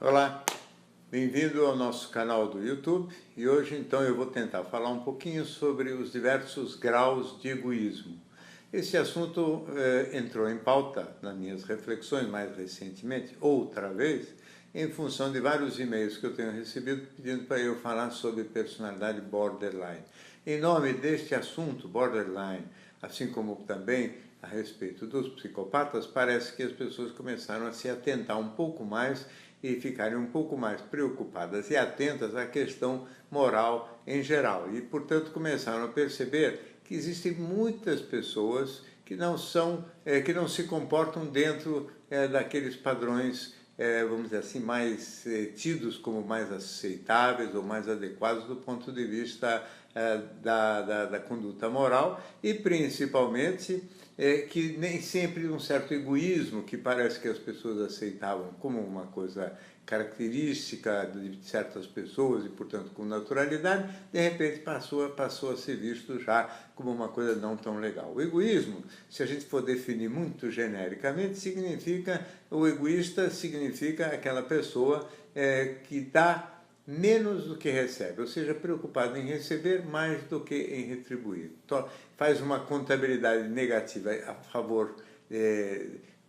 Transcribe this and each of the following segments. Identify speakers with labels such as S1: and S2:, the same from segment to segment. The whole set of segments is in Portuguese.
S1: Olá, bem-vindo ao nosso canal do YouTube e hoje então eu vou tentar falar um pouquinho sobre os diversos graus de egoísmo. Esse assunto entrou em pauta nas minhas reflexões mais recentemente, outra vez, em função de vários e-mails que eu tenho recebido pedindo para eu falar sobre personalidade borderline. Em nome deste assunto, borderline, assim como também a respeito dos psicopatas, parece que as pessoas começaram a se atentar um pouco mais e ficarem um pouco mais preocupadas e atentas à questão moral em geral. E, portanto, começaram a perceber que existem muitas pessoas que não se comportam dentro daqueles padrões, vamos dizer assim, mais tidos como mais aceitáveis ou mais adequados do ponto de vista da conduta moral e, principalmente, que nem sempre um certo egoísmo que parece que as pessoas aceitavam como uma coisa característica de certas pessoas e, portanto, com naturalidade, de repente passou a ser visto já como uma coisa não tão legal. O egoísmo, se a gente for definir muito genericamente, o egoísta significa aquela pessoa que dá menos do que recebe, ou seja, preocupado em receber mais do que em retribuir. Então, faz uma contabilidade negativa a favor,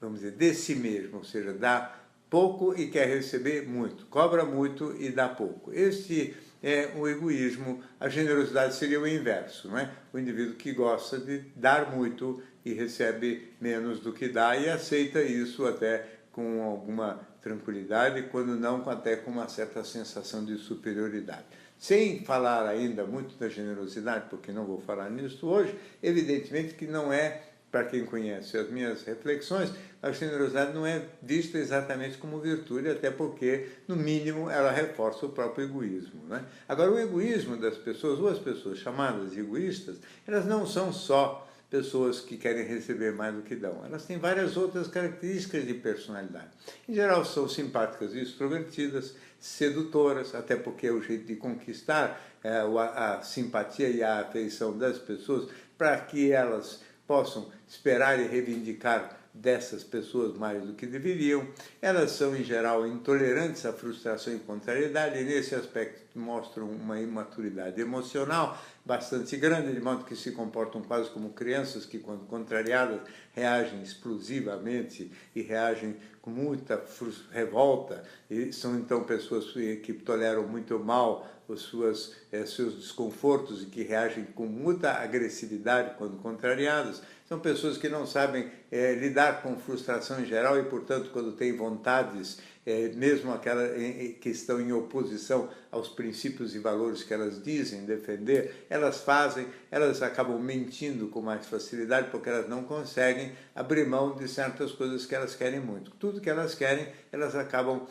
S1: vamos dizer, de si mesmo, ou seja, dá pouco e quer receber muito, cobra muito e dá pouco. Este é o egoísmo. A generosidade seria o inverso, não é? O indivíduo que gosta de dar muito e recebe menos do que dá e aceita isso até com alguma tranquilidade, quando não até com uma certa sensação de superioridade. Sem falar ainda muito da generosidade, porque não vou falar nisso hoje, evidentemente que não é, para quem conhece as minhas reflexões, a generosidade não é vista exatamente como virtude, até porque, no mínimo, ela reforça o próprio egoísmo, né? Agora, o egoísmo das pessoas, ou as pessoas chamadas de egoístas, elas não são só pessoas que querem receber mais do que dão. Elas têm várias outras características de personalidade. Em geral, são simpáticas e extrovertidas, sedutoras, até porque é o jeito de conquistar a simpatia e a afeição das pessoas para que elas possam esperar e reivindicar dessas pessoas mais do que deveriam. Elas são, em geral, intolerantes à frustração e contrariedade, e nesse aspecto mostram uma imaturidade emocional bastante grande, de modo que se comportam quase como crianças que, quando contrariadas, reagem explosivamente e reagem com muita revolta, e são então pessoas que toleram muito mal os seus desconfortos e que reagem com muita agressividade quando contrariadas. São pessoas que não sabem lidar com frustração em geral e, portanto, quando têm vontades, mesmo aquelas que estão em oposição aos princípios e valores que elas dizem defender, elas acabam mentindo com mais facilidade porque elas não conseguem abrir mão de certas coisas que elas querem muito. Tudo que elas querem, elas acabam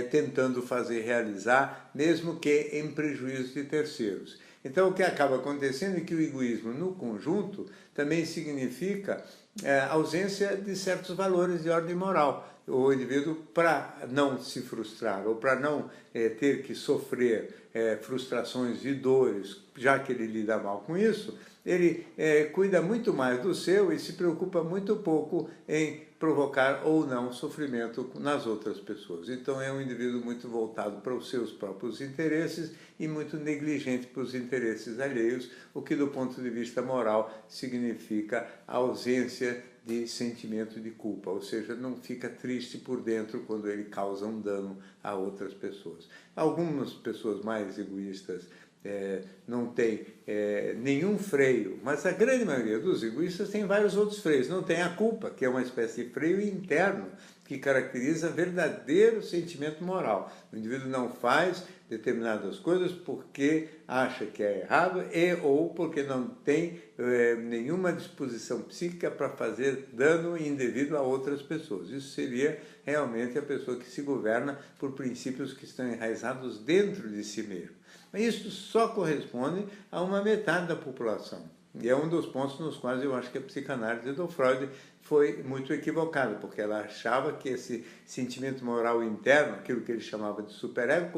S1: tentando fazer realizar, mesmo que em prejuízo de terceiros. Então, o que acaba acontecendo é que o egoísmo, no conjunto, também significa ausência de certos valores de ordem moral. O indivíduo, para não se frustrar ou para não ter que sofrer frustrações e dores, já que ele lida mal com isso, ele cuida muito mais do seu e se preocupa muito pouco em provocar ou não sofrimento nas outras pessoas. Então é um indivíduo muito voltado para os seus próprios interesses e muito negligente para os interesses alheios, o que do ponto de vista moral significa a ausência de sentimento de culpa, ou seja, não fica triste por dentro quando ele causa um dano a outras pessoas. Algumas pessoas mais egoístas não tem nenhum freio, mas a grande maioria dos egoístas tem vários outros freios. Não tem a culpa, que é uma espécie de freio interno que caracteriza verdadeiro sentimento moral. O indivíduo não faz determinadas coisas porque acha que é errado ou porque não tem nenhuma disposição psíquica para fazer dano indevido a outras pessoas. Isso seria realmente a pessoa que se governa por princípios que estão enraizados dentro de si mesmo. Mas isso só corresponde a uma metade da população. E é um dos pontos nos quais eu acho que a psicanálise do Freud foi muito equivocada, porque ela achava que esse sentimento moral interno, aquilo que ele chamava de superego,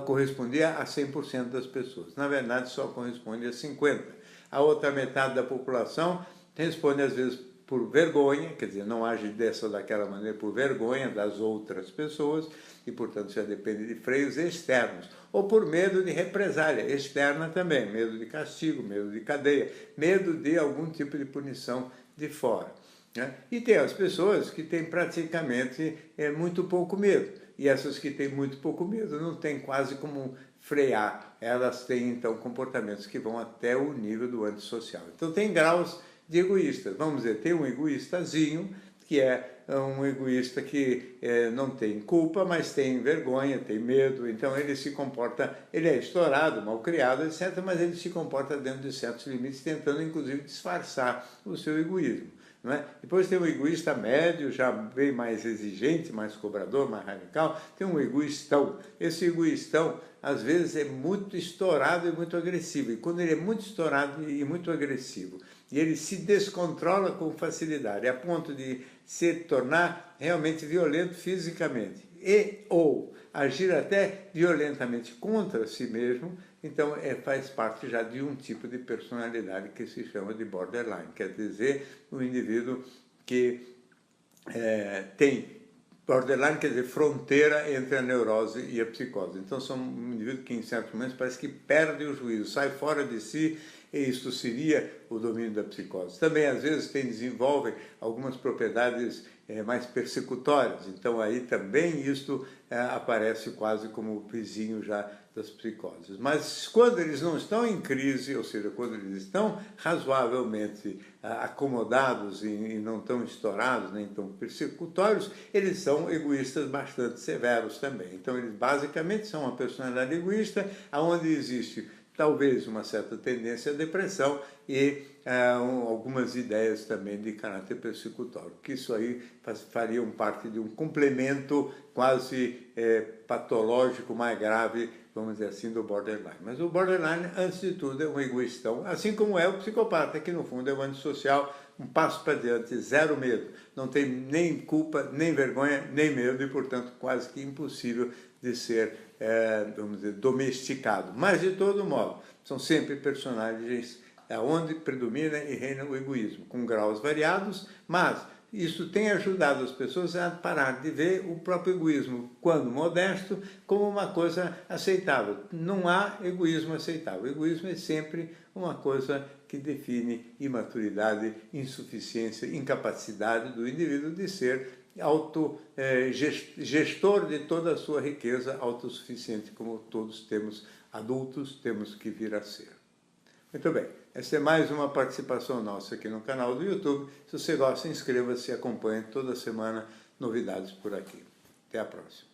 S1: correspondia a 100% das pessoas. Na verdade, só corresponde a 50%. A outra metade da população responde, às vezes, por vergonha, quer dizer, não age dessa ou daquela maneira por vergonha das outras pessoas e, portanto, já depende de freios externos, ou por medo de represália externa também, medo de castigo, medo de cadeia, medo de algum tipo de punição de fora. Né? E tem as pessoas que têm praticamente muito pouco medo, e essas que têm muito pouco medo não têm quase como frear, elas têm então comportamentos que vão até o nível do antissocial. Então tem graus de egoístas, vamos dizer, tem um egoístazinho, que é um egoísta que não tem culpa, mas tem vergonha, tem medo, então ele se comporta, ele é estourado, mal criado, etc., mas ele se comporta dentro de certos limites, tentando inclusive disfarçar o seu egoísmo. Não é? Depois tem o egoísta médio, já bem mais exigente, mais cobrador, mais radical. Tem um egoístão. Esse egoístão, às vezes, é muito estourado e muito agressivo. E quando ele é muito estourado e muito agressivo, e ele se descontrola com facilidade, a ponto de se tornar realmente violento fisicamente, e ou agir até violentamente contra si mesmo, então faz parte já de um tipo de personalidade que se chama de borderline, quer dizer, um indivíduo que tem borderline, quer dizer, fronteira entre a neurose e a psicose. Então são um indivíduo que em certos momentos parece que perde o juízo, sai fora de si, e isto seria o domínio da psicose. Também, às vezes, desenvolvem algumas propriedades mais persecutórias, então aí também isto aparece quase como o vizinho já das psicoses. Mas quando eles não estão em crise, ou seja, quando eles estão razoavelmente acomodados e não tão estourados, nem tão persecutórios, eles são egoístas bastante severos também. Então eles basicamente são uma personalidade egoísta, onde existe talvez uma certa tendência à depressão e algumas ideias também de caráter persecutório, que isso aí fariam parte de um complemento quase patológico mais grave, vamos dizer assim, do borderline. Mas o borderline, antes de tudo, é um egoístão, assim como é o psicopata, que no fundo é um antissocial, um passo para diante, zero medo, não tem nem culpa, nem vergonha, nem medo e, portanto, quase que impossível de ser, vamos dizer, domesticado. Mas, de todo modo, são sempre personagens onde predomina e reina o egoísmo, com graus variados, mas isso tem ajudado as pessoas a parar de ver o próprio egoísmo, quando modesto, como uma coisa aceitável. Não há egoísmo aceitável. O egoísmo é sempre uma coisa que define imaturidade, insuficiência, incapacidade do indivíduo de ser gestor de toda a sua riqueza, autossuficiente, como todos temos, adultos, temos que vir a ser. Muito bem, essa é mais uma participação nossa aqui no canal do YouTube. Se você gosta, inscreva-se e acompanhe toda semana novidades por aqui. Até a próxima.